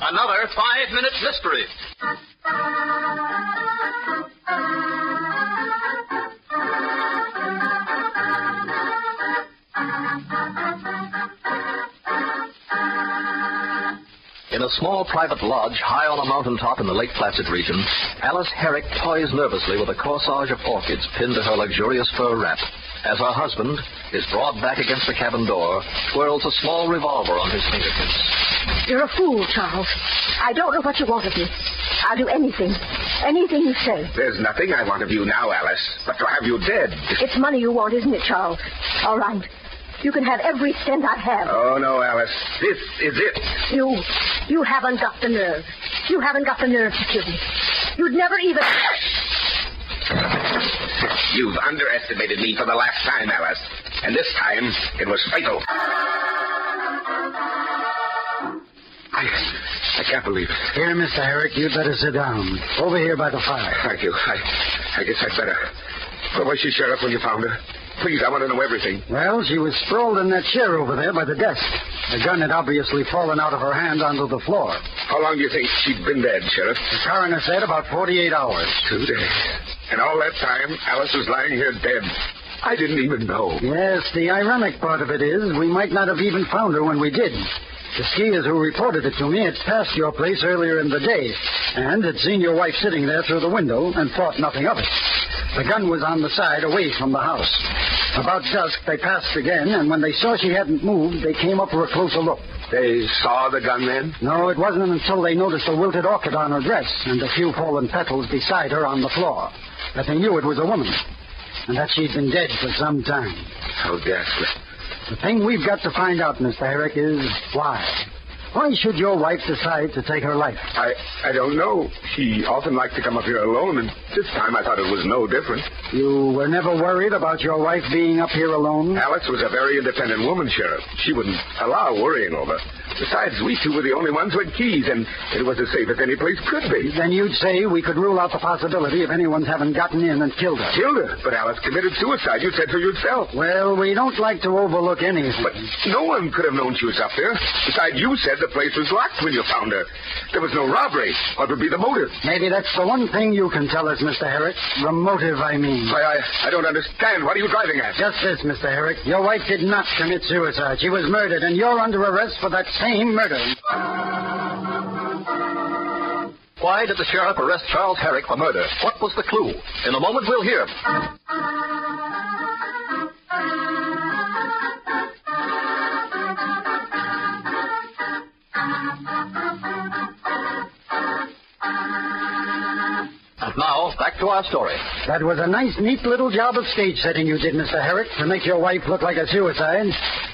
Another 5-minute mystery. In a small private lodge high on a mountaintop in the Lake Placid region, Alice Herrick toys nervously with a corsage of orchids pinned to her luxurious fur wrap, as her husband, his broad back against the cabin door, twirls a small revolver on his fingertips. You're a fool, Charles. I don't know what you want of me. I'll do anything. Anything you say. There's nothing I want of you now, Alice, but to have you dead. It's money you want, isn't it, Charles? All right. You can have every cent I have. Oh, no, Alice. This is it. You haven't got the nerve. You haven't got the nerve to kill me. You'd never even... You've underestimated me for the last time, Alice. And this time, it was fatal. I can't believe it. Here, Mr. Herrick, you'd better sit down. Over here by the fire. Thank you. I guess I'd better. Where was she, Sheriff, when you found her? Please, I want to know everything. Well, she was sprawled in that chair over there by the desk. The gun had obviously fallen out of her hand onto the floor. How long do you think she'd been dead, Sheriff? The coroner said about 48 hours. 2 days. And all that time, Alice was lying here dead. I didn't even know. Yes, the ironic part of it is we might not have even found her when we did. The skiers who reported it to me had passed your place earlier in the day and had seen your wife sitting there through the window and thought nothing of it. The gun was on the side away from the house. About dusk, they passed again, and when they saw she hadn't moved, they came up for a closer look. They saw the gun then? No, it wasn't until they noticed a wilted orchid on her dress and a few fallen petals beside her on the floor that they knew it was a woman, and that she'd been dead for some time. How ghastly. The thing we've got to find out, Mr. Herrick, is why. Why should your wife decide to take her life? I don't know. She often liked to come up here alone, and this time I thought it was no different. You were never worried about your wife being up here alone? Alice was a very independent woman, Sheriff. She wouldn't allow worrying over. Besides, we two were the only ones who had keys, and it was as safe as any place could be. Then you'd say we could rule out the possibility of anyone's having gotten in and killed her. Killed her? But Alice committed suicide. You said so yourself. Well, we don't like to overlook anything. But no one could have known she was up there. Besides, you said the place was locked when you found her. There was no robbery. What would be the motive? Maybe that's the one thing you can tell us, Mr. Herrick. The motive, I mean. I don't understand. What are you driving at? Just this, Mr. Herrick. Your wife did not commit suicide. She was murdered, and you're under arrest for that same murder. Why did the sheriff arrest Charles Herrick for murder? What was the clue? In a moment, we'll hear. And now, back to our story. That was a nice, neat little job of stage setting you did, Mr. Herrick, to make your wife look like a suicide.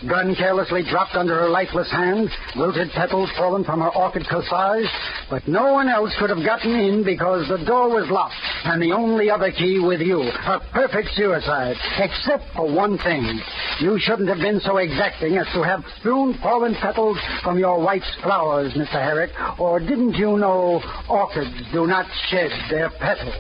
Gun carelessly dropped under her lifeless hand, wilted petals fallen from her orchid corsage. But no one else could have gotten in because the door was locked, and the only other key with you. A perfect suicide, except for one thing. You shouldn't have been so exacting as to have strewn fallen petals from your wife's flowers, Mr. Herrick. Or didn't you know orchids do not shed their petals?